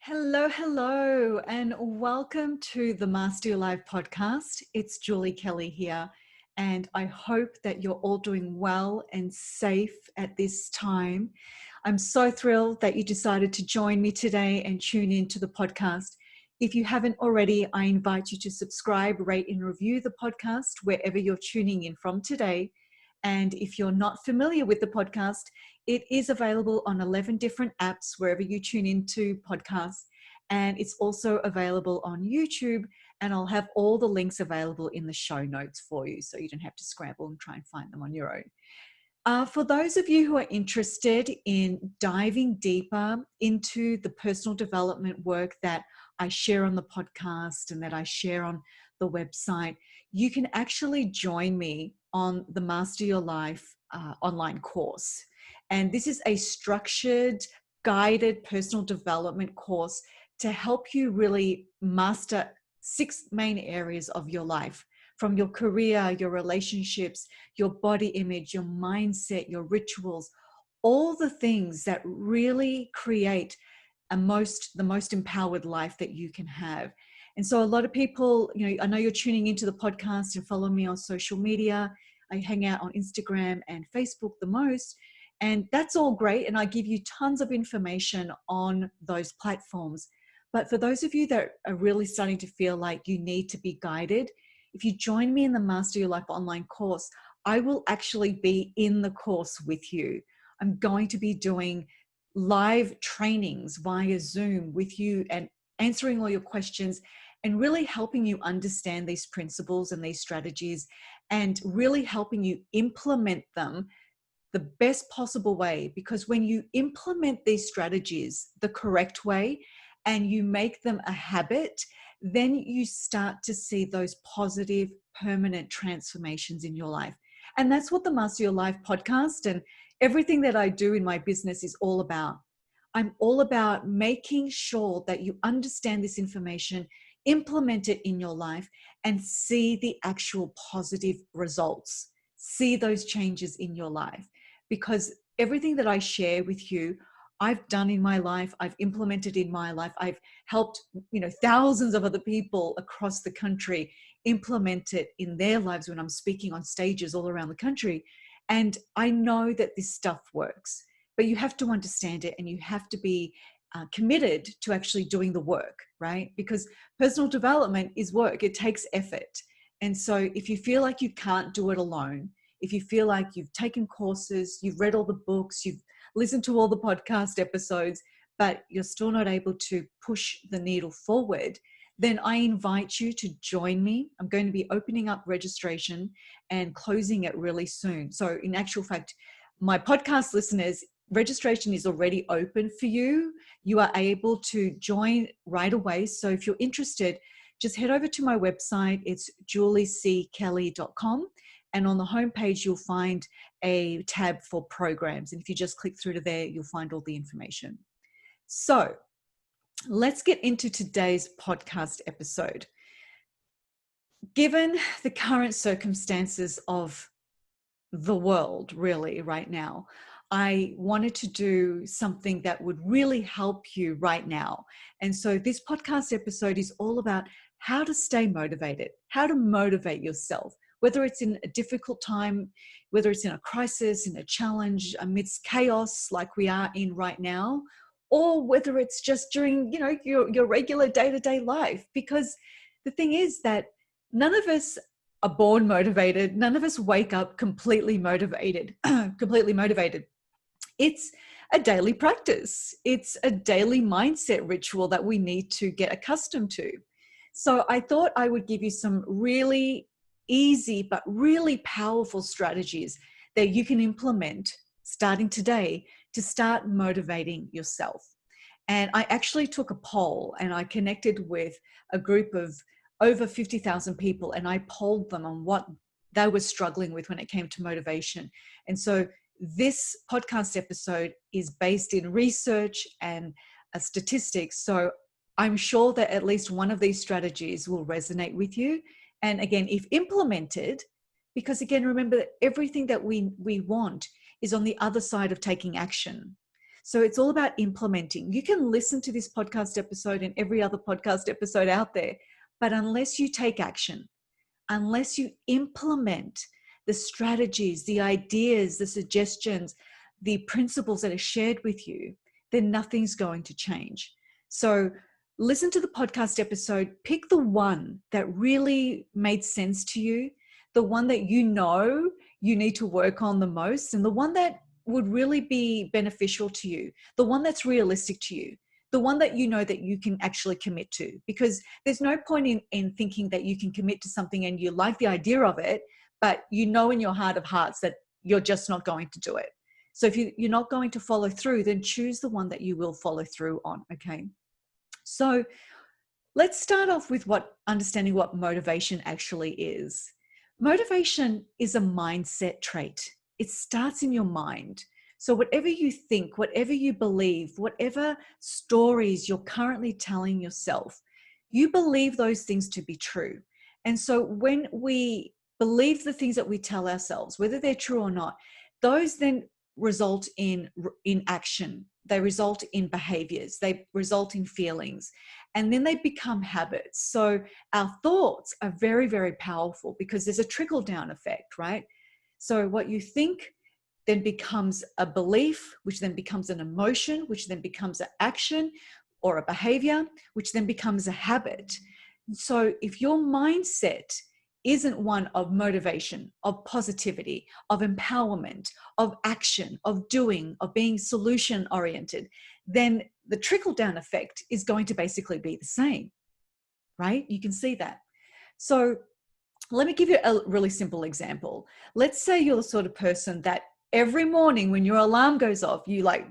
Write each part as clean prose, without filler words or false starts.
Hello, hello, and welcome to the Master Your Life podcast. It's Julie Kelly here, and I hope that you're all doing well and safe at this time. I'm so thrilled that you decided to join me today and tune into the podcast. If you haven't already, I invite you to subscribe, rate, and review the podcast wherever you're tuning in from today. And if you're not familiar with the podcast, it is available on 11 different apps wherever you tune into podcasts. And it's also available on YouTube. And I'll have all the links available in the show notes for you, so you don't have to scramble and try and find them on your own. For those of you who are interested in diving deeper into the personal development work that I share on the podcast and that I share on the website, you can actually join me on the Master Your Life online course. And this is a structured, guided personal development course to help you really master 6 main areas of your life, from your career, your relationships, your body image, your mindset, your rituals, all the things that really create the most empowered life that you can have. And so a lot of people, I know you're tuning into the podcast and follow me on social media. I hang out on Instagram and Facebook the most, and that's all great. And I give you tons of information on those platforms. But for those of you that are really starting to feel like you need to be guided, if you join me in the Master Your Life online course, I will actually be in the course with you. I'm going to be doing live trainings via Zoom with you and answering all your questions and really helping you understand these principles and these strategies and really helping you implement them the best possible way. Because when you implement these strategies the correct way and you make them a habit, then you start to see those positive, permanent transformations in your life. And that's what the Master Your Life podcast and everything that I do in my business is all about. I'm all about making sure that you understand this information, implement it in your life, and see the actual positive results. See those changes in your life. Because everything that I share with you, I've done in my life, I've implemented in my life. I've helped, thousands of other people across the country implement it in their lives when I'm speaking on stages all around the country. And I know that this stuff works, but you have to understand it and you have to be committed to actually doing the work, right? Because personal development is work. It takes effort. And so if you feel like you can't do it alone, if you feel like you've taken courses, you've read all the books, you've listened to all the podcast episodes, but you're still not able to push the needle forward, then I invite you to join me. I'm going to be opening up registration and closing it really soon. So in actual fact, my podcast listeners, registration is already open for you. You are able to join right away. So if you're interested, just head over to my website. It's juliecelly.com. And on the homepage, you'll find a tab for programs. And if you just click through to there, you'll find all the information. So let's get into today's podcast episode. Given the current circumstances of the world, really, right now, I wanted to do something that would really help you right now. And so this podcast episode is all about how to stay motivated, how to motivate yourself, whether it's in a difficult time, whether it's in a crisis, in a challenge, amidst chaos like we are in right now, or whether it's just during, your regular day-to-day life. Because the thing is that none of us are born motivated. None of us wake up completely motivated, It's a daily practice. It's a daily mindset ritual that we need to get accustomed to. So I thought I would give you some really easy but really powerful strategies that you can implement starting today to start motivating yourself. And I actually took a poll and I connected with a group of over 50,000 people and I polled them on what they were struggling with when it came to motivation. And so this podcast episode is based in research and statistics. So I'm sure that at least one of these strategies will resonate with you. And again, if implemented, because again, remember that everything that we want is on the other side of taking action. So it's all about implementing. You can listen to this podcast episode and every other podcast episode out there, but unless you take action, unless you implement the strategies, the ideas, the suggestions, the principles that are shared with you, then nothing's going to change. So listen to the podcast episode, pick the one that really made sense to you, the one that you know you need to work on the most, and the one that would really be beneficial to you, the one that's realistic to you, the one that you know that you can actually commit to. Because there's no point in thinking that you can commit to something and you like the idea of it, but you know in your heart of hearts that you're just not going to do it. So if you're not going to follow through, then choose the one that you will follow through on, okay? So let's start off with understanding what motivation actually is. Motivation is a mindset trait. It starts in your mind. So whatever you think, whatever you believe, whatever stories you're currently telling yourself, you believe those things to be true. And so when we believe the things that we tell ourselves, whether they're true or not, those then result in action. They result in behaviors. They result in feelings. And then they become habits. So our thoughts are very, very powerful because there's a trickle-down effect, right? So what you think then becomes a belief, which then becomes an emotion, which then becomes an action or a behavior, which then becomes a habit. So if your mindset isn't one of motivation, of positivity, of empowerment, of action, of doing, of being solution oriented, then the trickle down effect is going to basically be the same, right? You can see that. So let me give you a really simple example. Let's say you're the sort of person that every morning when your alarm goes off, you like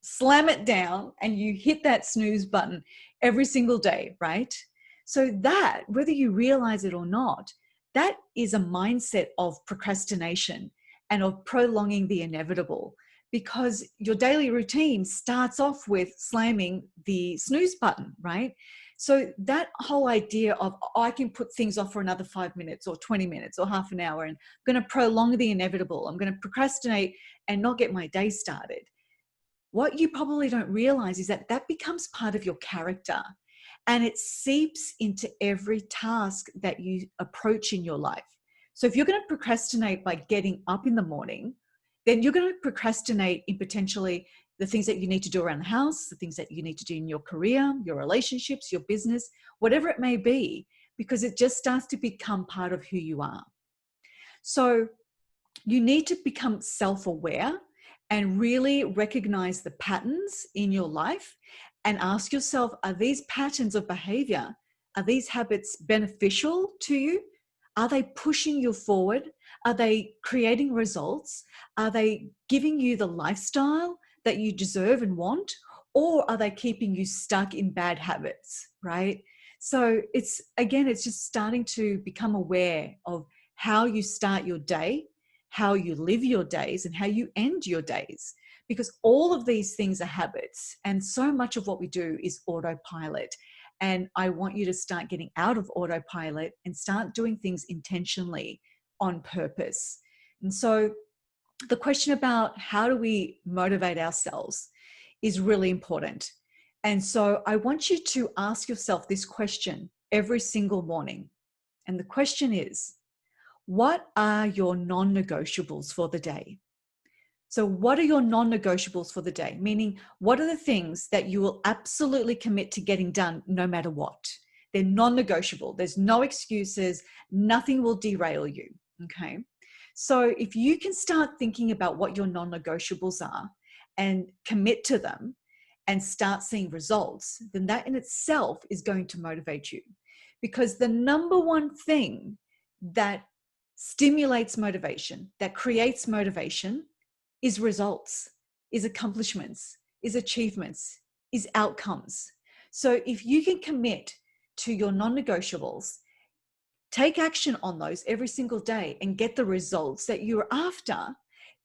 slam it down and you hit that snooze button every single day, right? So that, whether you realize it or not, that is a mindset of procrastination and of prolonging the inevitable, because your daily routine starts off with slamming the snooze button, right? So that whole idea of, oh, I can put things off for another 5 minutes or 20 minutes or half an hour, and I'm going to prolong the inevitable. I'm going to procrastinate and not get my day started. What you probably don't realize is that that becomes part of your character, and it seeps into every task that you approach in your life. So if you're going to procrastinate by getting up in the morning, then you're going to procrastinate in potentially the things that you need to do around the house, the things that you need to do in your career, your relationships, your business, whatever it may be, because it just starts to become part of who you are. So you need to become self-aware and really recognize the patterns in your life and ask yourself, are these patterns of behavior, are these habits beneficial to you? Are they pushing you forward? Are they creating results? Are they giving you the lifestyle that you deserve and want? Or are they keeping you stuck in bad habits, right? So it's just starting to become aware of how you start your day, how you live your days, and how you end your days. Because all of these things are habits, and so much of what we do is autopilot. And I want you to start getting out of autopilot and start doing things intentionally on purpose. And so the question about how do we motivate ourselves is really important. And so I want you to ask yourself this question every single morning. And the question is, what are your non-negotiables for the day? So what are your non-negotiables for the day? Meaning, what are the things that you will absolutely commit to getting done no matter what? They're non-negotiable. There's no excuses. Nothing will derail you, okay? So if you can start thinking about what your non-negotiables are and commit to them and start seeing results, then that in itself is going to motivate you. Because the number one thing that stimulates motivation, that creates motivation, is results, is accomplishments, is achievements, is outcomes. So if you can commit to your non-negotiables, take action on those every single day and get the results that you're after,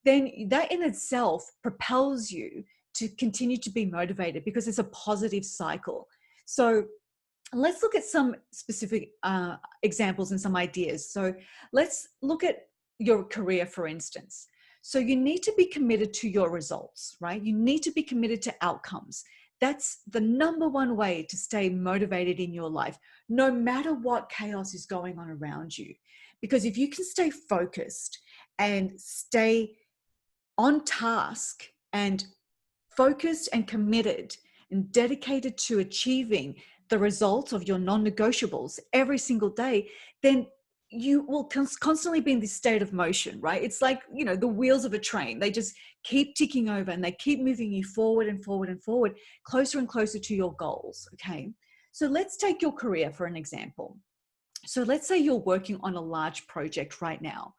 then that in itself propels you to continue to be motivated, because it's a positive cycle. So let's look at some specific examples and some ideas. So let's look at your career, for instance. So you need to be committed to your results, right? You need to be committed to outcomes. That's the number one way to stay motivated in your life, no matter what chaos is going on around you. Because if you can stay focused and stay on task and focused and committed and dedicated to achieving the results of your non-negotiables every single day, then you will constantly be in this state of motion, right? It's like, the wheels of a train. They just keep ticking over and they keep moving you forward and forward and forward, closer and closer to your goals, okay? So let's take your career for an example. So let's say you're working on a large project right now.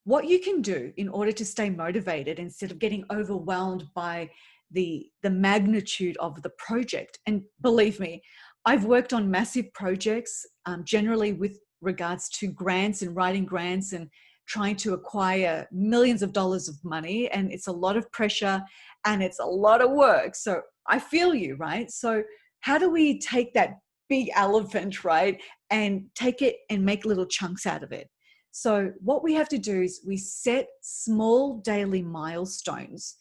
What you can do in order to stay motivated instead of getting overwhelmed by the magnitude of the project, and believe me, I've worked on massive projects, generally with regards to grants and writing grants and trying to acquire millions of dollars of money, and it's a lot of pressure and it's a lot of work. So I feel you, right? So how do we take that big elephant, right, and take it and make little chunks out of it? So what we have to do is we set small daily milestones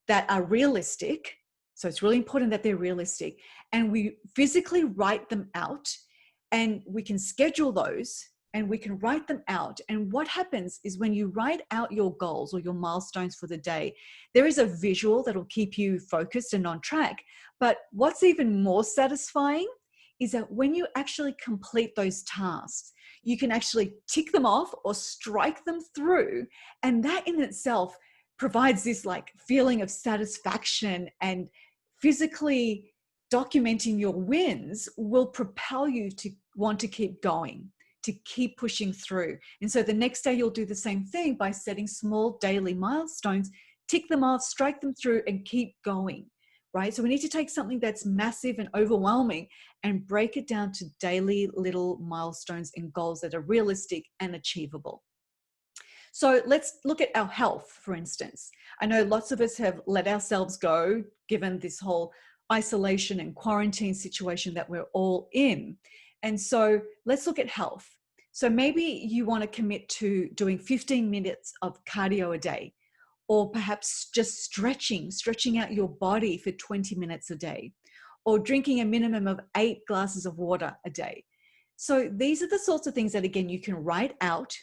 that are realistic. So it's really important that they're realistic. And we physically write them out, and we can schedule those and we can write them out. And what happens is when you write out your goals or your milestones for the day, there is a visual that will keep you focused and on track. But what's even more satisfying is that when you actually complete those tasks, you can actually tick them off or strike them through. And that in itself provides this like feeling of satisfaction, and physically documenting your wins will propel you to want to keep going, to keep pushing through. And so the next day you'll do the same thing by setting small daily milestones, tick them off, strike them through, and keep going. Right? So we need to take something that's massive and overwhelming and break it down to daily little milestones and goals that are realistic and achievable. So let's look at our health, for instance. I know lots of us have let ourselves go, given this whole isolation and quarantine situation that we're all in. And so let's look at health. So maybe you want to commit to doing 15 minutes of cardio a day, or perhaps just stretching out your body for 20 minutes a day, or drinking a minimum of 8 glasses of water a day. So these are the sorts of things that, again, you can write out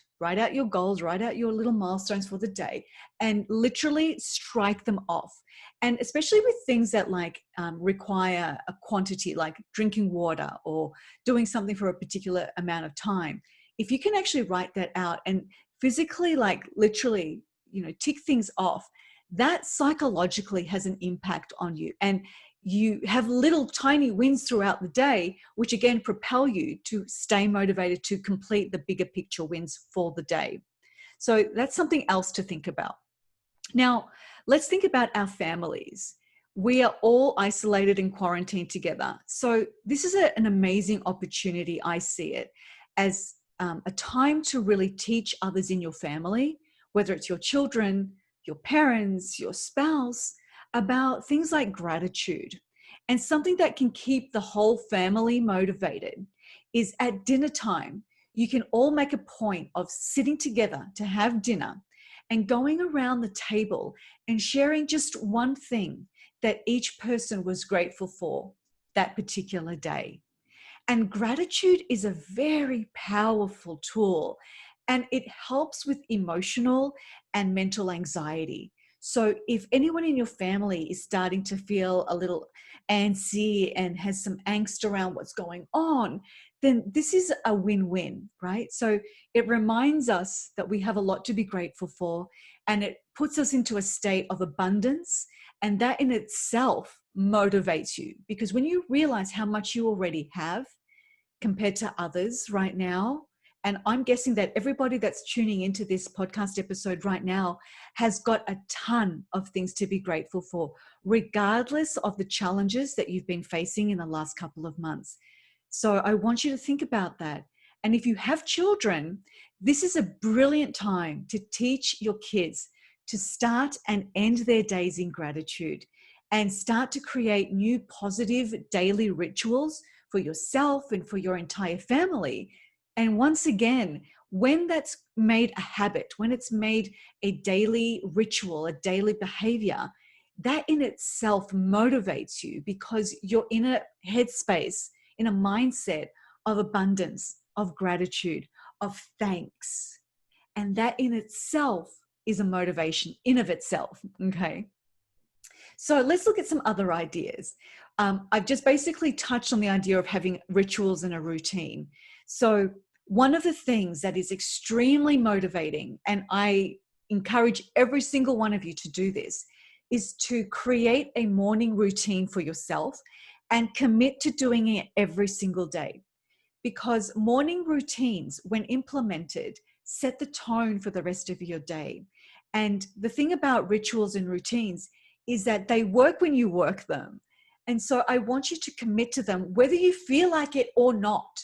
your goals, write out your little milestones for the day, and literally strike them off. And especially with things that require a quantity, like drinking water or doing something for a particular amount of time, if you can actually write that out and physically, literally, tick things off, that psychologically has an impact on you. And you have little tiny wins throughout the day, which again propel you to stay motivated to complete the bigger picture wins for the day. So that's something else to think about. Now, let's think about our families. We are all isolated and quarantined together. So this is an amazing opportunity. I see it as a time to really teach others in your family, whether it's your children, your parents, your spouse, about things like gratitude. And something that can keep the whole family motivated is at dinner time, you can all make a point of sitting together to have dinner and going around the table and sharing just one thing that each person was grateful for that particular day. And gratitude is a very powerful tool, and it helps with emotional and mental anxiety. So if anyone in your family is starting to feel a little antsy and has some angst around what's going on, then this is a win-win, right? So it reminds us that we have a lot to be grateful for, and it puts us into a state of abundance. And that in itself motivates you, because when you realize how much you already have compared to others right now, and I'm guessing that everybody that's tuning into this podcast episode right now has got a ton of things to be grateful for, regardless of the challenges that you've been facing in the last couple of months. So I want you to think about that. And if you have children, this is a brilliant time to teach your kids to start and end their days in gratitude, and start to create new positive daily rituals for yourself and for your entire family. And once again, when that's made a habit, when it's made a daily ritual, a daily behavior, that in itself motivates you because you're in a headspace, in a mindset of abundance, of gratitude, of thanks. And that in itself is a motivation in of itself. Okay. So let's look at some other ideas. I've just basically touched on the idea of having rituals and a routine. So one of the things that is extremely motivating, and I encourage every single one of you to do this, is to create a morning routine for yourself and commit to doing it every single day. Because morning routines, when implemented, set the tone for the rest of your day. And the thing about rituals and routines is that they work when you work them. And so I want you to commit to them, whether you feel like it or not.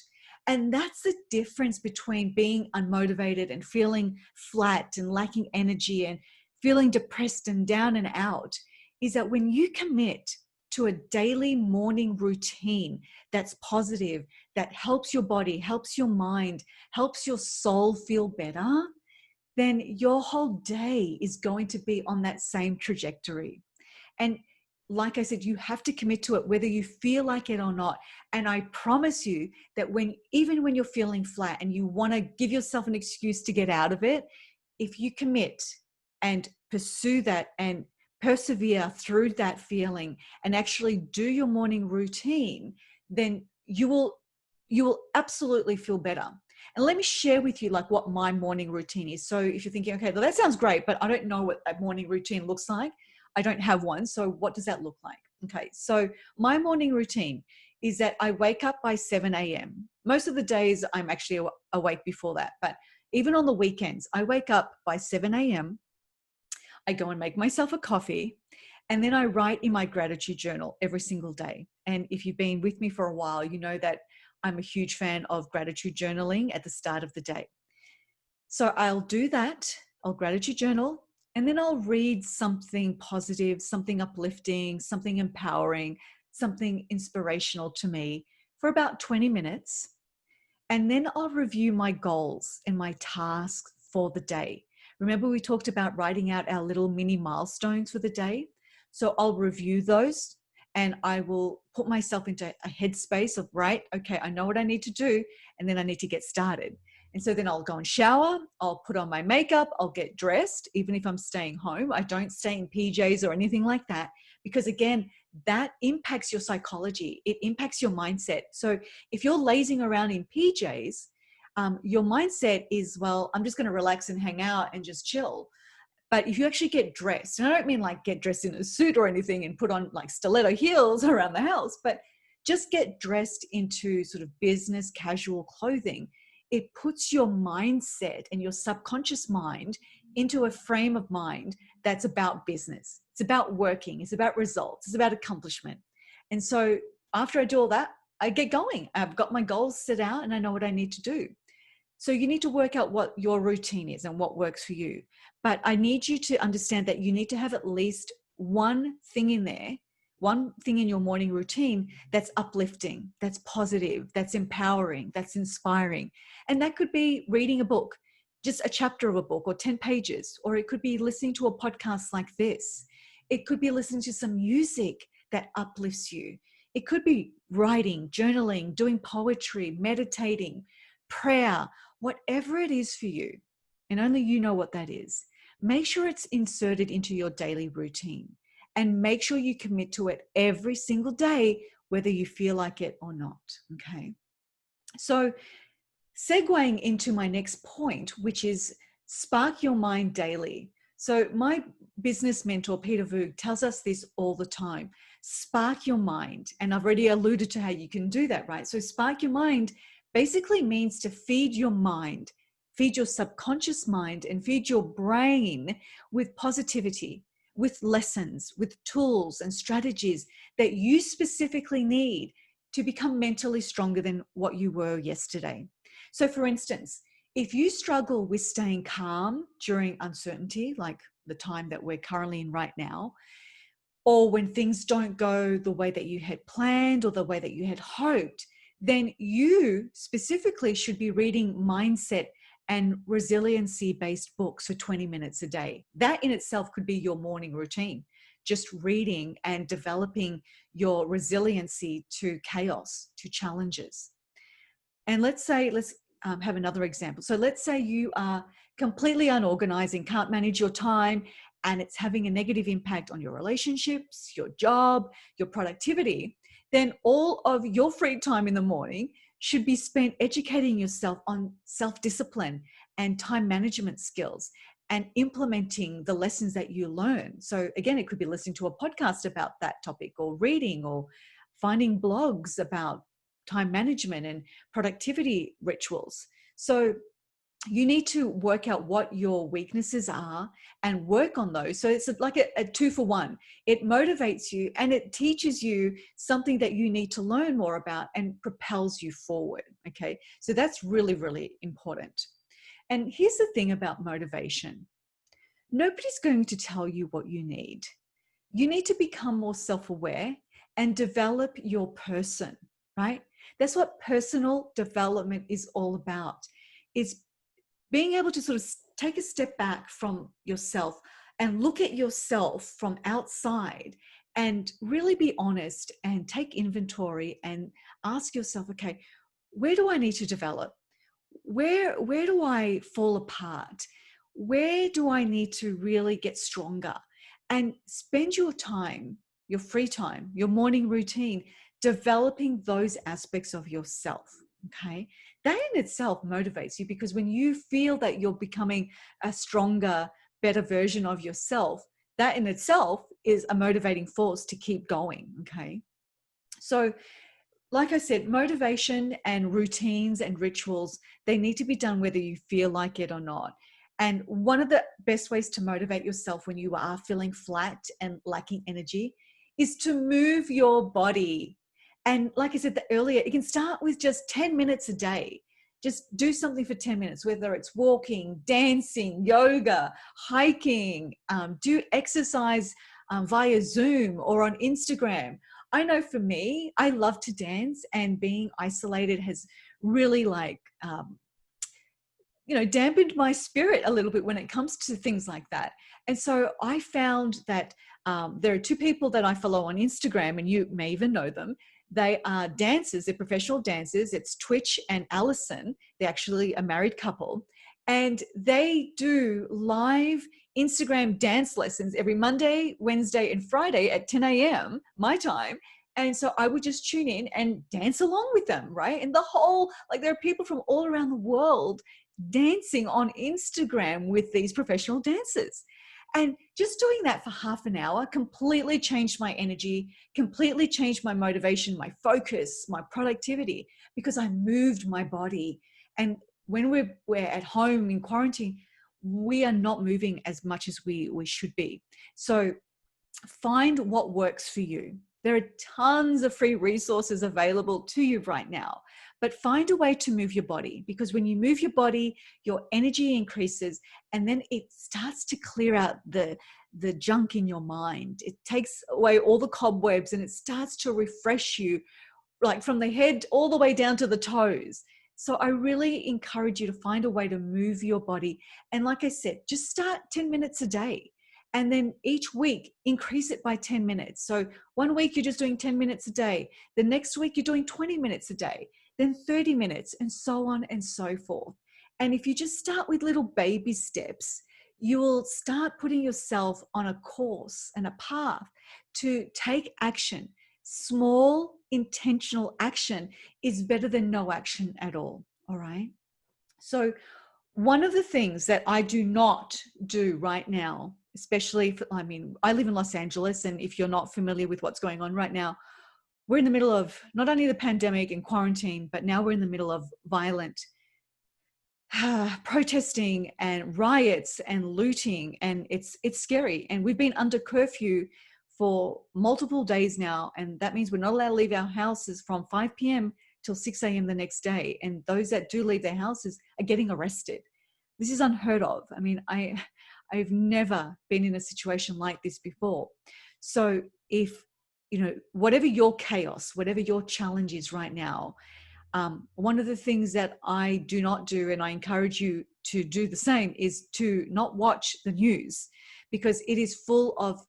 And that's the difference between being unmotivated and feeling flat and lacking energy and feeling depressed and down and out, is that when you commit to a daily morning routine that's positive, that helps your body, helps your mind, helps your soul feel better, then your whole day is going to be on that same trajectory. And like I said, you have to commit to it whether you feel like it or not. And I promise you that even when you're feeling flat and you want to give yourself an excuse to get out of it, if you commit and pursue that and persevere through that feeling and actually do your morning routine, then you will absolutely feel better. And let me share with you like what my morning routine is. So if you're thinking, okay, well, that sounds great, but I don't know what a morning routine looks like. I don't have one. So what does that look like? Okay. So my morning routine is that I wake up by 7 a.m. Most of the days I'm actually awake before that, but even on the weekends, I wake up by 7 a.m. I go and make myself a coffee, and then I write in my gratitude journal every single day. And if you've been with me for a while, you know that I'm a huge fan of gratitude journaling at the start of the day. So I'll do that. I'll gratitude journal, and then I'll read something positive, something uplifting, something empowering, something inspirational to me for about 20 minutes. And then I'll review my goals and my tasks for the day. Remember, we talked about writing out our little mini milestones for the day. So I'll review those and I will put myself into a headspace of, right, okay, I know what I need to do, and then I need to get started. And so then I'll go and shower, I'll put on my makeup, I'll get dressed, even if I'm staying home. I don't stay in PJs or anything like that, because again, that impacts your psychology. It impacts your mindset. So if you're lazing around in PJs, your mindset is, well, I'm just going to relax and hang out and just chill. But if you actually get dressed, and I don't mean like get dressed in a suit or anything and put on like stiletto heels around the house, but just get dressed into sort of business casual clothing, it puts your mindset and your subconscious mind into a frame of mind that's about business. It's about working. It's about results. It's about accomplishment. And so after I do all that, I get going. I've got my goals set out and I know what I need to do. So you need to work out what your routine is and what works for you. But I need you to understand that you need to have at least one thing in there, one thing in your morning routine that's uplifting, that's positive, that's empowering, that's inspiring. And that could be reading a book, just a chapter of a book or 10 pages, or it could be listening to a podcast like this. It could be listening to some music that uplifts you. It could be writing, journaling, doing poetry, meditating, prayer, whatever it is for you, and only you know what that is. Make sure it's inserted into your daily routine and make sure you commit to it every single day, whether you feel like it or not. Okay. So segueing into my next point, which is spark your mind daily. So my business mentor, Peter Voog, tells us this all the time. Spark your mind. And I've already alluded to how you can do that, right? So spark your mind basically means to feed your mind, feed your subconscious mind, and feed your brain with positivity, with lessons, with tools and strategies that you specifically need to become mentally stronger than what you were yesterday. So for instance, if you struggle with staying calm during uncertainty, like the time that we're currently in right now, or when things don't go the way that you had planned or the way that you had hoped, then you specifically should be reading mindset and resiliency-based books for 20 minutes a day. That in itself could be your morning routine, just reading and developing your resiliency to chaos, to challenges. And let's have another example. So let's say you are completely unorganized and can't manage your time, and it's having a negative impact on your relationships, your job, your productivity. Then all of your free time in the morning should be spent educating yourself on self-discipline and time management skills and implementing the lessons that you learn. So again, it could be listening to a podcast about that topic, or reading, or finding blogs about time management and productivity rituals. So you need to work out what your weaknesses are and work on those. So it's like a 2-for-1. It motivates you and it teaches you something that you need to learn more about and propels you forward. Okay. So that's really, really important. And here's the thing about motivation. Nobody's going to tell you what you need. You need to become more self-aware and develop your person, right? That's what personal development is all about. It's being able to sort of take a step back from yourself and look at yourself from outside and really be honest and take inventory and ask yourself, okay, where do I need to develop? Where do I fall apart? Where do I need to really get stronger? And spend your time, your free time, your morning routine, developing those aspects of yourself. Okay. That in itself motivates you, because when you feel that you're becoming a stronger, better version of yourself, that in itself is a motivating force to keep going. Okay. So like I said, motivation and routines and rituals, they need to be done whether you feel like it or not. And one of the best ways to motivate yourself when you are feeling flat and lacking energy is to move your body. And like I said earlier, it can start with just 10 minutes a day. Just do something for 10 minutes, whether it's walking, dancing, yoga, hiking, do exercise via Zoom or on Instagram. I know for me, I love to dance, and being isolated has really dampened my spirit a little bit when it comes to things like that. And so I found that there are two people that I follow on Instagram, and you may even know them. They are dancers, they're professional dancers. It's Twitch and Allison. They're actually a married couple. And they do live Instagram dance lessons every Monday, Wednesday, and Friday at 10 a.m. my time. And so I would just tune in and dance along with them, right? And there are people from all around the world dancing on Instagram with these professional dancers. And just doing that for half an hour completely changed my energy, completely changed my motivation, my focus, my productivity, because I moved my body. And when we're at home in quarantine, we are not moving as much as we should be. So find what works for you. There are tons of free resources available to you right now, but find a way to move your body, because when you move your body, your energy increases, and then it starts to clear out the junk in your mind. It takes away all the cobwebs and it starts to refresh you, like from the head all the way down to the toes. So I really encourage you to find a way to move your body. And like I said, just start 10 minutes a day. And then each week, increase it by 10 minutes. So one week you're just doing 10 minutes a day. The next week you're doing 20 minutes a day, then 30 minutes, and so on and so forth. And if you just start with little baby steps, you will start putting yourself on a course and a path to take action. Small, intentional action is better than no action at all. All right. So one of the things that I do not do right now, especially I live in Los Angeles, and if you're not familiar with what's going on right now, we're in the middle of not only the pandemic and quarantine, but now we're in the middle of violent protesting and riots and looting, and it's scary. And we've been under curfew for multiple days now, and that means we're not allowed to leave our houses from 5 p.m. till 6 a.m. the next day. And those that do leave their houses are getting arrested. This is unheard of. I mean, I've never been in a situation like this before. So if, whatever your chaos, whatever your challenge is right now, One of the things that I do not do, and I encourage you to do the same, is to not watch the news, because it is full of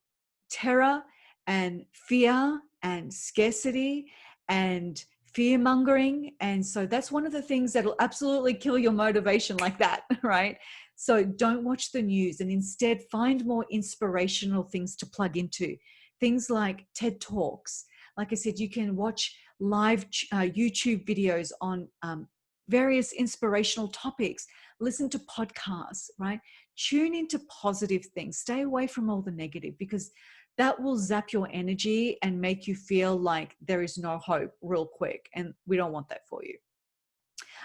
terror and fear and scarcity and fear mongering. And so that's one of the things that will absolutely kill your motivation like that, right? So don't watch the news, and instead find more inspirational things to plug into. Things like TED Talks. Like I said, you can watch live YouTube videos on various inspirational topics. Listen to podcasts, right? Tune into positive things. Stay away from all the negative, because that will zap your energy and make you feel like there is no hope real quick. And we don't want that for you.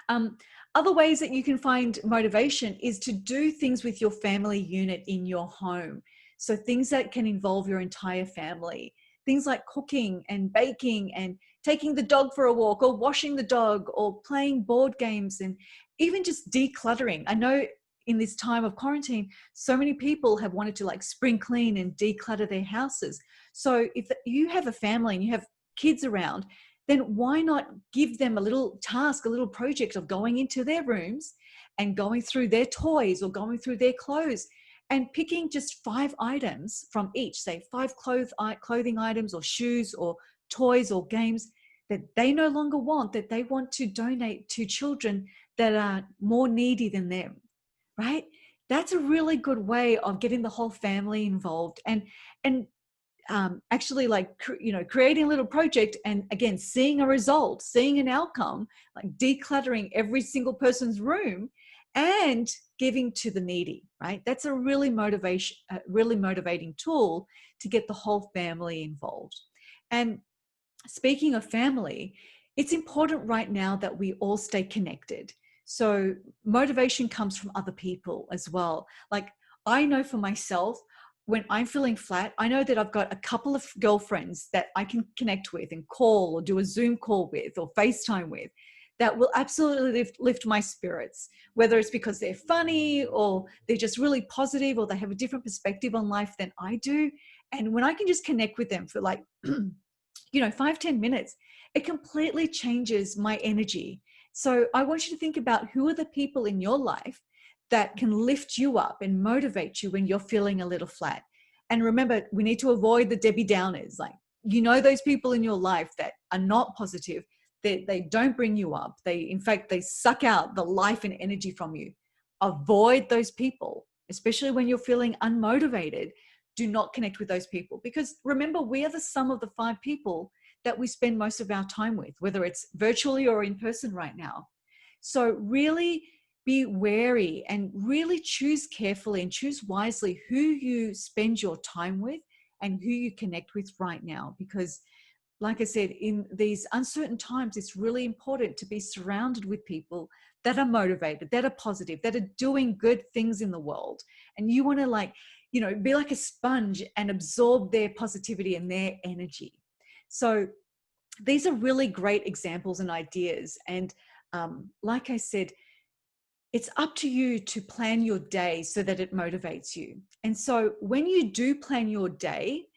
Um, Other ways that you can find motivation is to do things with your family unit in your home. So things that can involve your entire family, things like cooking and baking and taking the dog for a walk, or washing the dog, or playing board games, and even just decluttering. I know in this time of quarantine, so many people have wanted to like spring clean and declutter their houses. So if you have a family and you have kids around, then why not give them a little task, a little project of going into their rooms and going through their toys or going through their clothes and picking just 5 items from each, say 5 clothing items or shoes or toys or games that they no longer want, that they want to donate to children that are more needy than them, right? That's a really good way of getting the whole family involved, and actually like creating a little project, and again seeing a result, seeing an outcome, like decluttering every single person's room and giving to the needy, right? That's a really motivating tool to get the whole family involved. And speaking of family, it's important right now that we all stay connected. So motivation comes from other people as well. Like, I know for myself, when I'm feeling flat, I know that I've got a couple of girlfriends that I can connect with and call or do a Zoom call with or FaceTime with, that will absolutely lift my spirits, whether it's because they're funny or they're just really positive or they have a different perspective on life than I do. And when I can just connect with them for like 5-10 minutes, it completely changes my energy. So I want you to think about, who are the people in your life that can lift you up and motivate you when you're feeling a little flat. And remember, we need to avoid the Debbie Downers. Like, those people in your life that are not positive, they don't bring you up. In fact, they suck out the life and energy from you. Avoid those people, especially when you're feeling unmotivated. Do not connect with those people, because remember, we are the sum of the 5 people that we spend most of our time with, whether it's virtually or in person right now. So really be wary and really choose carefully and choose wisely who you spend your time with and who you connect with right now. Because like I said, in these uncertain times, it's really important to be surrounded with people that are motivated, that are positive, that are doing good things in the world. And you want to be like a sponge and absorb their positivity and their energy. So these are really great examples and ideas. And like I said, it's up to you to plan your day so that it motivates you. And so when you do plan your day,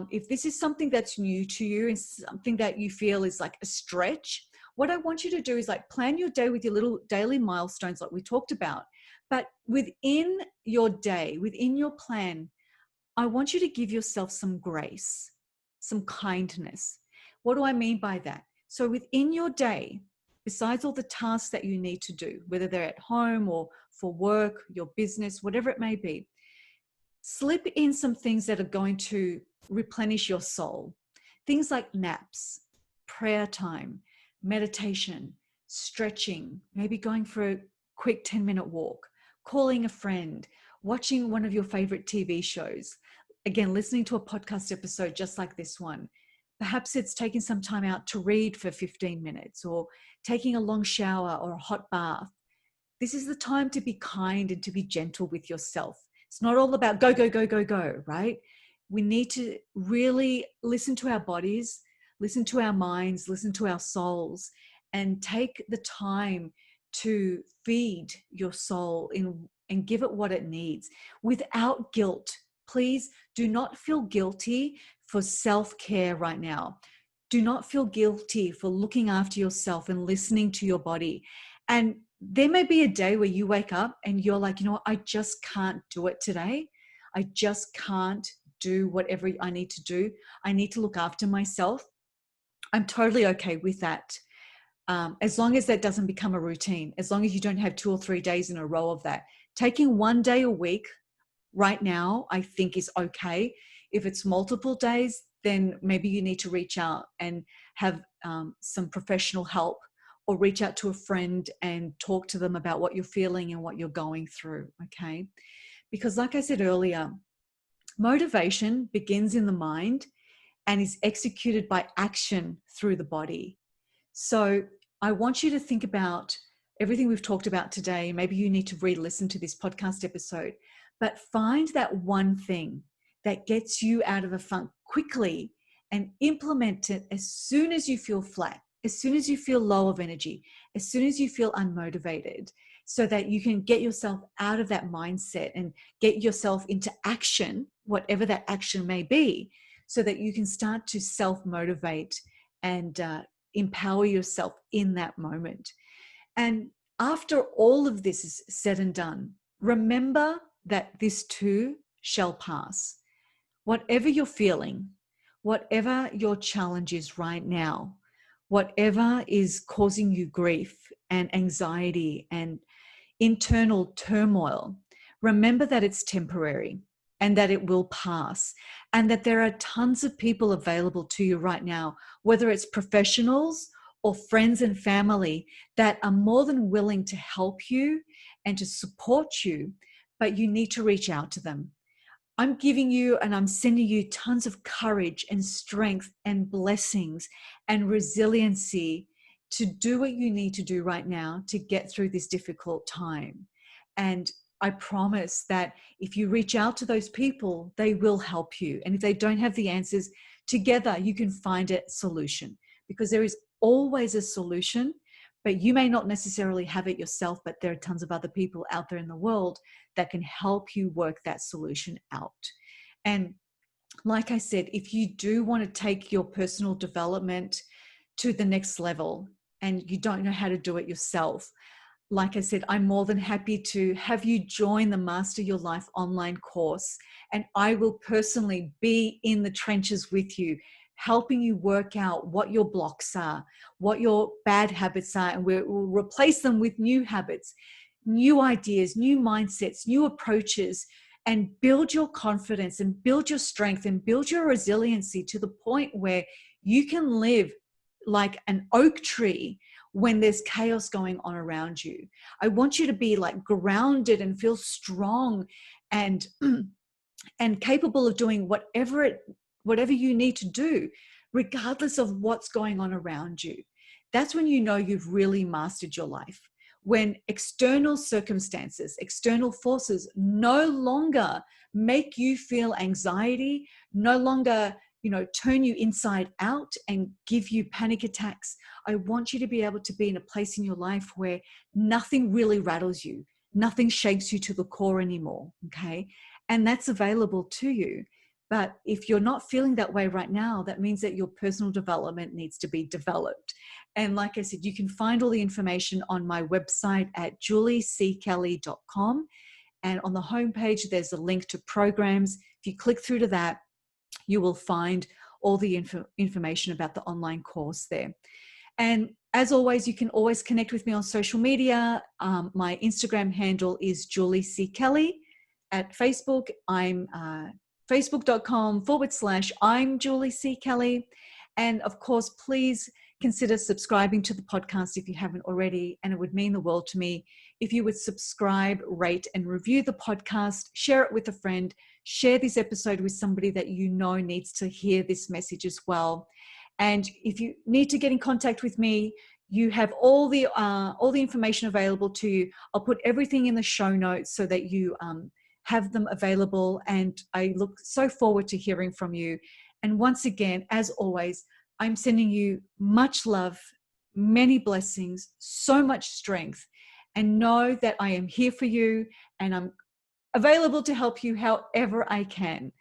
if this is something that's new to you and something that you feel is like a stretch, what I want you to do is like plan your day with your little daily milestones like we talked about. But within your day, within your plan, I want you to give yourself some grace, some kindness. What do I mean by that? So within your day, besides all the tasks that you need to do, whether they're at home or for work, your business, whatever it may be, slip in some things that are going to replenish your soul. Things like naps, prayer time, meditation, stretching, maybe going for a quick 10-minute walk, calling a friend, watching one of your favorite TV shows. Again, listening to a podcast episode just like this one. Perhaps it's taking some time out to read for 15 minutes, or taking a long shower or a hot bath. This is the time to be kind and to be gentle with yourself. It's not all about go, go, go, go, go, right? We need to really listen to our bodies, listen to our minds, listen to our souls, and take the time to feed your soul and give it what it needs without guilt. Please do not feel guilty for self-care right now. do not feel guilty for looking after yourself and listening to your body. And there may be a day where you wake up and you're like, you know what, I just can't do it today. I just can't do whatever I need to do. I need to look after myself. I'm totally okay with that. As long as that doesn't become a routine, as long as you don't have 2 or 3 days in a row of that. Taking one day a week right now, I think is okay. If it's multiple days, then maybe you need to reach out and have some professional help, or reach out to a friend and talk to them about what you're feeling and what you're going through, okay? Because like I said earlier, motivation begins in the mind and is executed by action through the body. So I want you to think about everything we've talked about today. Maybe you need to re-listen to this podcast episode, but find that one thing that gets you out of a funk quickly and implement it as soon as you feel flat, as soon as you feel low of energy, as soon as you feel unmotivated, so that you can get yourself out of that mindset and get yourself into action, whatever that action may be, so that you can start to self-motivate and empower yourself in that moment. And after all of this is said and done, remember that this too shall pass. Whatever you're feeling, whatever your challenge is right now, whatever is causing you grief and anxiety and internal turmoil, remember that it's temporary and that it will pass, and that there are tons of people available to you right now, whether it's professionals or friends and family, that are more than willing to help you and to support you, but you need to reach out to them. I'm giving you and I'm sending you tons of courage and strength and blessings and resiliency to do what you need to do right now to get through this difficult time. And I promise that if you reach out to those people, they will help you. And if they don't have the answers, together you can find a solution, because there is always a solution, but you may not necessarily have it yourself, but there are tons of other people out there in the world that can help you work that solution out. And like I said, if you do want to take your personal development to the next level and you don't know how to do it yourself, like I said, I'm more than happy to have you join the Master Your Life online course. And I will personally be in the trenches with you, helping you work out what your blocks are, what your bad habits are, and we'll replace them with new habits, new ideas, new mindsets, new approaches, and build your confidence and build your strength and build your resiliency to the point where you can live like an oak tree when there's chaos going on around you. I want you to be like grounded and feel strong and and capable of doing whatever you need to do, regardless of what's going on around you. That's when you know you've really mastered your life. When external circumstances, external forces no longer make you feel anxiety, no longer, turn you inside out and give you panic attacks. I want you to be able to be in a place in your life where nothing really rattles you, nothing shakes you to the core anymore, okay? And that's available to you. But if you're not feeling that way right now, that means that your personal development needs to be developed. And like I said, you can find all the information on my website at juliecelly.com. And on the homepage, there's a link to programs. If you click through to that, you will find all the information about the online course there. And as always, you can always connect with me on social media. My Instagram handle is Julie C. Kelly. At Facebook, I'm facebook.com/I'm Julie C. Kelly. And of course, please consider subscribing to the podcast if you haven't already. And it would mean the world to me if you would subscribe, rate, and review the podcast, share it with a friend, share this episode with somebody that you know needs to hear this message as well. And if you need to get in contact with me, you have all the information available to you. I'll put everything in the show notes so that you have them available. And I look so forward to hearing from you. And once again, as always, I'm sending you much love, many blessings, so much strength, and know that I am here for you and I'm available to help you however I can.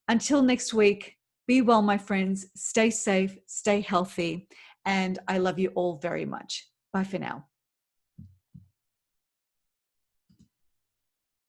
Until next week, Be well, my friends. Stay safe, stay healthy, and I love you all very much. Bye for now.